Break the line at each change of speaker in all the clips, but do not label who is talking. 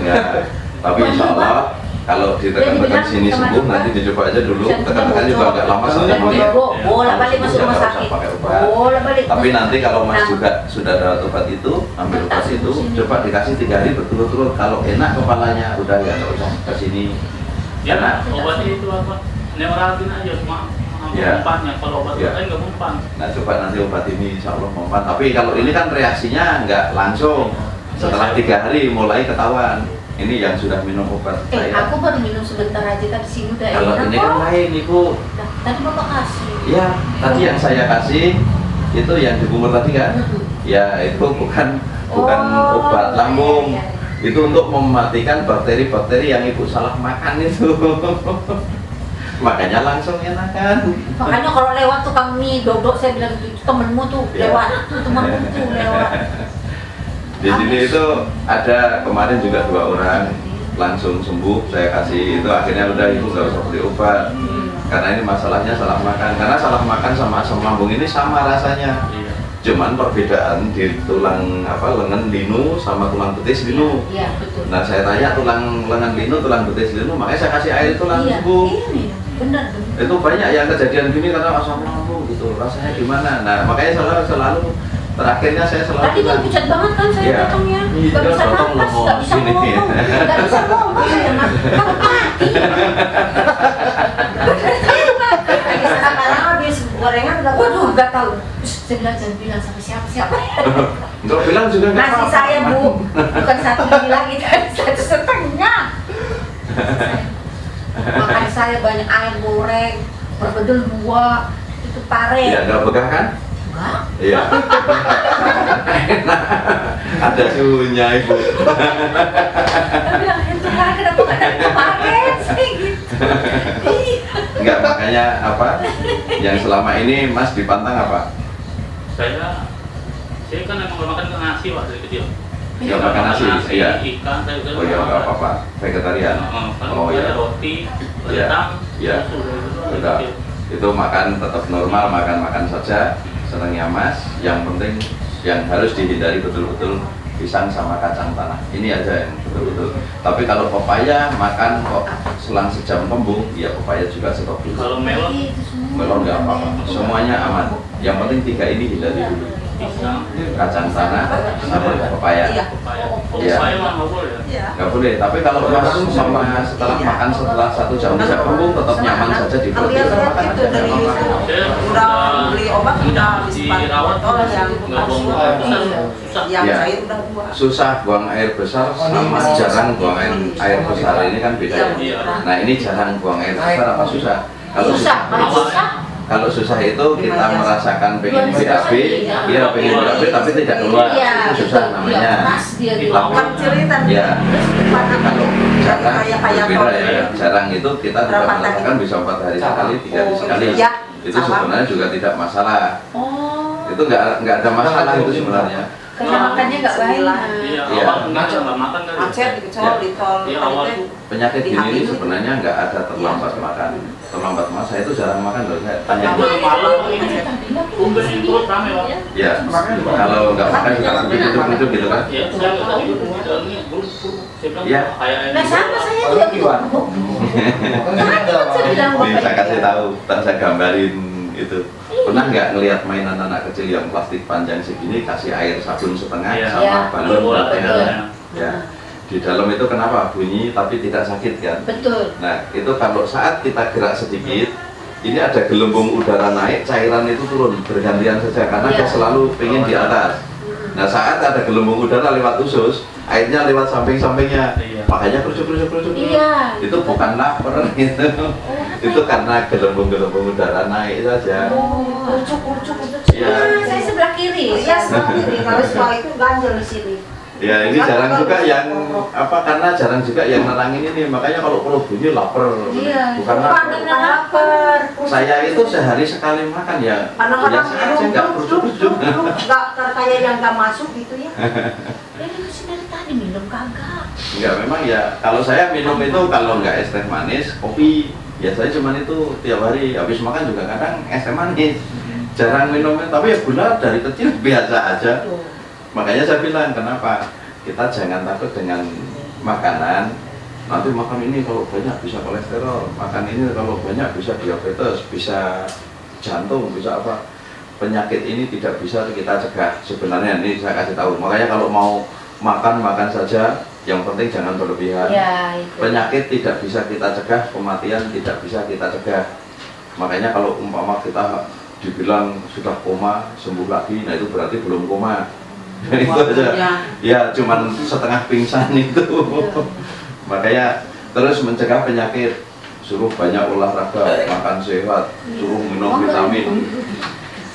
Ya, tapi insya Allah kalau ditekan-tekan sini sembuh, nanti dicoba aja dulu. Tekan-tekan juga agak lama soalnya.
Bolak-balik masuk rumah sakit. Bolak-balik.
Tapi nanti kalau Mas juga sudah dapat obat itu, ambil obat itu, coba dikasih 3 hari berturut-turut. Kalau enak kepalanya, udah ya nggak usah ke sini.
Ya, obatnya itu apa? Neuratin aja cuma mempannya. Kalau obat lain nggak mempan.
Nah, coba nanti obat ini insya Allah mempan. Tapi kalau ini kan reaksinya nggak langsung. Setelah 3 hari mulai ketahuan. Ini yang sudah minum obat saya.
Aku baru minum sebentar aja tadi sini udah
Kalau
enak
ini
kok.
kan lain, Ibu.
Tadi Bapak kasih.
Ya, tadi yang saya kasih itu yang dibungkus tadi kan? Ya, itu bukan obat lambung.
Iya.
Itu untuk mematikan bakteri-bakteri yang Ibu salah makan itu. Makanya langsung enakan.
Makanya kalau lewat tukang mie dodok saya bilang gitu, temenmu tuh lewat tuh temenmu tuh lewat.
Di sini itu ada kemarin juga 2 orang langsung sembuh, saya kasih itu akhirnya udah Ibu nggak usah beli obat karena ini masalahnya salah makan. Karena salah makan sama asam lambung ini sama rasanya, cuman perbedaan di tulang lengan linu sama tulang betis linu.
Iya betul.
Nah saya tanya tulang lengan linu, tulang betis linu, makanya saya kasih air itu langsung sembuh.
Iya, benar.
Itu banyak yang kejadian gini karena asam lambung gitu, rasanya gimana. Nah makanya selalu terakhirnya saya selalu
tadi kan pucat banget kan saya potongnya, nggak bisa nafas, nggak bisa ngomong, nggak bisa ngomong saya mah, takut mati. Lagi sekarang habis gorengan udah, waduh nggak tahu. Saya bilang jangan bilang sama siapa.
Nggak bilang juga nggak
Nasi
apa-apa.
saya Bu, bukan 1 biji lagi, tapi 1,5. Makan saya banyak ayam goreng, berbedel 2, itu pare.
Iya, nggak begah kan?
Enggak.
Iya. Ada suhunya Ibu.
Tapi bilang itu pare kenapa nggak dari kemarin sih gitu.
Enggak, makanya yang selama ini Mas dipantang apa?
Saya kan emang nggak makan nasi Pak dari kecil.
Nggak makan nasi, iya.
Ikan saya juga
Oh ya nggak apa-apa, vegetarian. Oh ya.
Roti,
Iya.
kentang,
Iya. Sudah. Itu makan tetap normal, makan saja. Senangnya Mas, yang penting yang harus dihindari betul-betul pisang sama kacang tanah. Ini aja yang betul-betul. Tapi kalau pepaya makan kok selang sejam kembung, ya pepaya juga stop dulu.
kalau melon,
Melon nggak apa-apa, semuanya aman. Yang penting 3 ini hindari dulu.
pisang,
Kacang tanah sama pepaya.
pepaya. Kalau
Iya.
pepaya mah nggak boleh ya.
Nggak boleh. Tapi kalau Mas sama setelah makan setelah 1 jam bisa kembung, tetap nyaman saja di perut. Bisa makan aja nggak apa-apa.
Saya
udah beli obat udah habis
dirawat
botol yang
nggak buang air besar, susah.
yang
Iya.
cair udah 2.
Susah buang air besar sama jarang buang air besar ini kan beda ya.
Iya.
Nah ini jarang buang air besar apa susah? Kalau kalau susah itu kita merasakan pengen BAB, dia pengen BAB tapi tidak keluar, itu susah namanya.
Kan cerita
Ya,
pada
kalau jarang
kayak
berbeda ya. Jarang itu kita tidak
Berapa
merasakan bisa 4 hari sekali, 3 hari sekali.
Ya,
Itu sebenarnya juga tidak masalah. Itu nggak ada masalah itu sebenarnya.
Karena makannya nggak banyak.
Iya,
Iya.
awal nggak makan kan.
macet di kecil di tol
Iya, awal
tadi
tuh.
Penyakit gini ini sebenarnya nggak ada terlambat makan. Terlambat makan, saya itu jarang makan loh. Saya tanya.
Itu malam ini kumpul di perut rame Pak.
Ya, kalau nggak makan juga nanti hidup gitu kan.
Ya, saya nggak tahu itu di dalamnya buruk. Saya bilang
Iya.
kayak
Nah sama saya juga gitu. Saya bilang
Ini saya kasih tahu, ntar saya gambarin itu. Pernah nggak ngelihat mainan anak kecil yang plastik panjang segini, kasih air sabun setengah
Iya.
sama balon
Bola,
buat
betul.
ya. Di dalam itu kenapa bunyi tapi tidak sakit kan?
Betul.
Nah itu kalau saat kita gerak sedikit, ini ada gelembung udara naik, cairan itu turun bergantian saja karena dia selalu pengen di atas. Nah saat ada gelembung udara lewat usus, airnya lewat samping-sampingnya,
Iya.
makanya kerucuk.
Iya.
Itu bukan lapar gitu. Itu karena gelembung-gelembung udara naik saja.
Kucuk.
Iya.
Saya sebelah kiri.
ya seperti ini kalau setelah itu ganjel di sini.
Ya ini jarang juga yang karena jarang juga yang nerangin ini, makanya kalau perut bunyi lapar,
Iya.
bukan
Bukan
lapar.
lapar.
Saya itu sehari sekali makan ya,
Kadang-kadang
biasa aja nggak kerucuk-kerucuk.
nggak kayak yang nggak masuk gitu ya.
Ini mesti dari tadi minum kagak.
Enggak, memang ya kalau saya minum itu kalau nggak es teh manis, kopi, biasanya cuman itu tiap hari, habis makan juga kadang es teh manis. Jarang minum, tapi ya gula dari kecil biasa aja. Makanya saya bilang kenapa kita jangan takut dengan makanan, nanti makan ini kalau banyak bisa kolesterol, makan ini kalau banyak bisa diabetes, bisa jantung, bisa apa, penyakit ini tidak bisa kita cegah. Sebenarnya ini saya kasih tahu, makanya kalau mau makan saja, yang penting jangan berlebihan.
Ya, itu.
Penyakit tidak bisa kita cegah, kematian tidak bisa kita cegah. Makanya kalau umpama kita dibilang sudah koma, sembuh lagi, nah itu berarti belum koma. Itu aja. Ya, cuman setengah pingsan itu. Makanya terus mencegah penyakit, suruh banyak olahraga, makan sehat, suruh minum vitamin.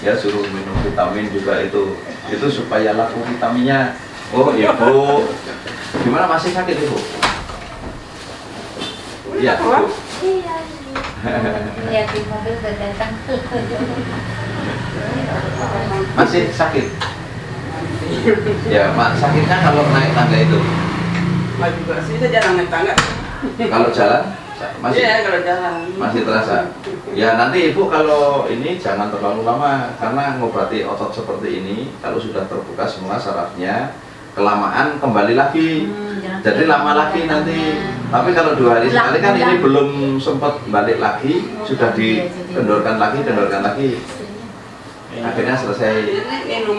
Ya, suruh minum vitamin juga itu supaya laku vitaminnya. Oh, Ibu. Gimana, masih sakit Ibu? Iya, Ibu.
Iya. Lihat di mobil udah datang.
Masih sakit? Ya, Mak, sakitnya kalau naik tangga itu.
Mak juga sih, saya jarang naik tangga.
Kalau jalan masih
Iya, kalau jalan.
masih terasa. Ya, nanti Ibu kalau ini jangan terlalu lama karena ngobati otot seperti ini kalau sudah terbuka semua sarafnya, kelamaan kembali lagi. Jadi lama lagi nanti. Tapi kalau 2 hari sekali kan ini belum sempat balik lagi, sudah dikendorkan lagi. Akhirnya selesai.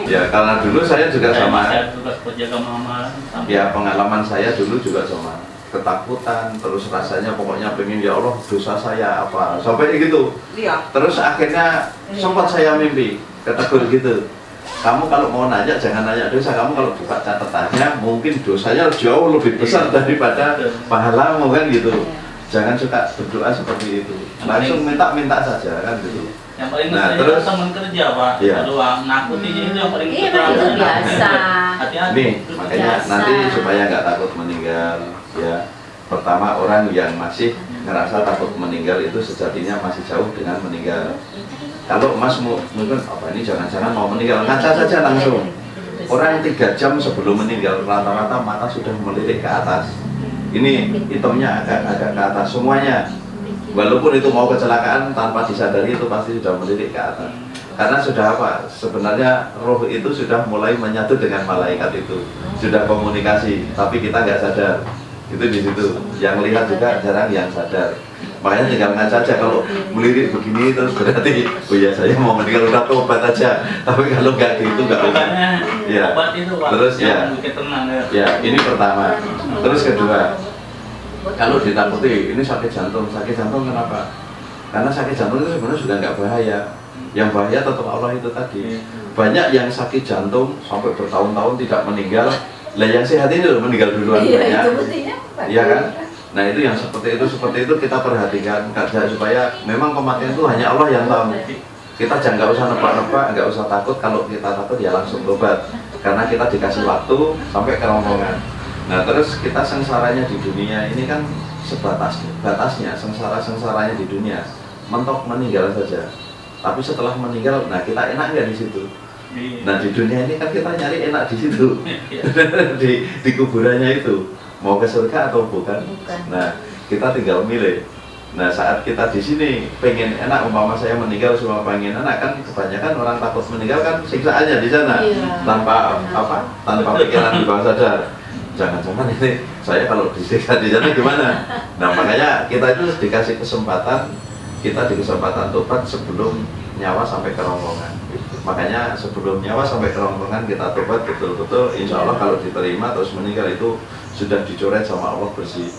Ya, karena dulu saya juga sama.
Saya tugas penjaga mama.
Ya, pengalaman saya dulu juga sama. Ketakutan, terus rasanya pokoknya pengen ya Allah dosa saya apa, sampai gitu.
Iya.
Terus akhirnya sempat saya mimpi, ketegur gitu. Kamu kalau mau nanya jangan nanya dosa, kamu kalau buka catatannya mungkin dosanya jauh lebih besar daripada pahalamu kan gitu. Jangan suka berdoa seperti itu, langsung minta saja kan gitu.
Yang paling
Nah,
ngeselin
terus-
itu teman kerja, Pak.
Iya.
Doang nakutinya itu yang paling
Iya,
keterlaluan.
itu biasa.
Hati-hati.
Nih, makanya
Biasa.
nanti supaya nggak takut meninggal ya. Pertama, orang yang masih ngerasa takut meninggal itu sejatinya masih jauh dengan meninggal. Kalau Mas mungkin apa ini jangan-jangan mau meninggal, ngaca saja langsung. Orang 3 jam sebelum meninggal rata-rata mata sudah melirik ke atas. Ini hitamnya agak ke atas semuanya. Walaupun itu mau kecelakaan tanpa disadari itu pasti sudah melirik ke atas. Karena sudah apa? Sebenarnya roh itu sudah mulai menyatu dengan malaikat itu, sudah komunikasi, tapi kita nggak sadar. Itu di situ. Yang lihat juga jarang yang sadar. Makanya tinggal ngaca aja kalau melirik begini terus berarti oh ya saya mau meninggal udah tobat aja. Tapi kalau nggak gitu nggak bisa.
Bukannya
Iya.
obat itu, Pak.
Terus,
yang
ya.
bikin tenang ya.
Ya, ini pertama. Terus kedua, kalau ditakuti ini sakit jantung kenapa? Karena sakit jantung itu sebenarnya sudah nggak bahaya. Yang bahaya tetap Allah itu tadi. Banyak yang sakit jantung sampai bertahun-tahun tidak meninggal. Lah yang sehat ini loh meninggal duluan
Iya,
banyak.
itu buktinya.
Iya kan? Nah itu yang seperti itu kita perhatikan kerja supaya memang kematian itu hanya Allah yang tahu. Kita jangan nggak usah nebak-nebak, nggak usah takut. Kalau kita takut ya langsung tobat. Karena kita dikasih waktu sampai ke rombongan. Nah terus kita sengsaranya di dunia ini kan batasnya sengsaranya di dunia mentok meninggal saja. Tapi setelah meninggal, nah kita enak nggak di situ?
Iya.
Nah di dunia ini kan kita nyari enak di situ,
Iya.
di kuburannya itu mau ke surga atau bukan.
Bukan.
Nah kita tinggal milih. Nah saat kita di sini pengen enak, umpama saya meninggal semua pengen enak kan kebanyakan orang takut meninggal kan siksaannya di sana
Iya.
tanpa tanpa pikiran di bawah sadar. Jangan-jangan ini saya kalau disiksa di sana gimana? Nah makanya kita itu dikasih kesempatan, kita di kesempatan tobat sebelum nyawa sampai ke rombongan. Makanya sebelum nyawa sampai ke rombongan kita tobat betul-betul, insya Allah kalau diterima terus meninggal itu sudah dicoret sama Allah bersih.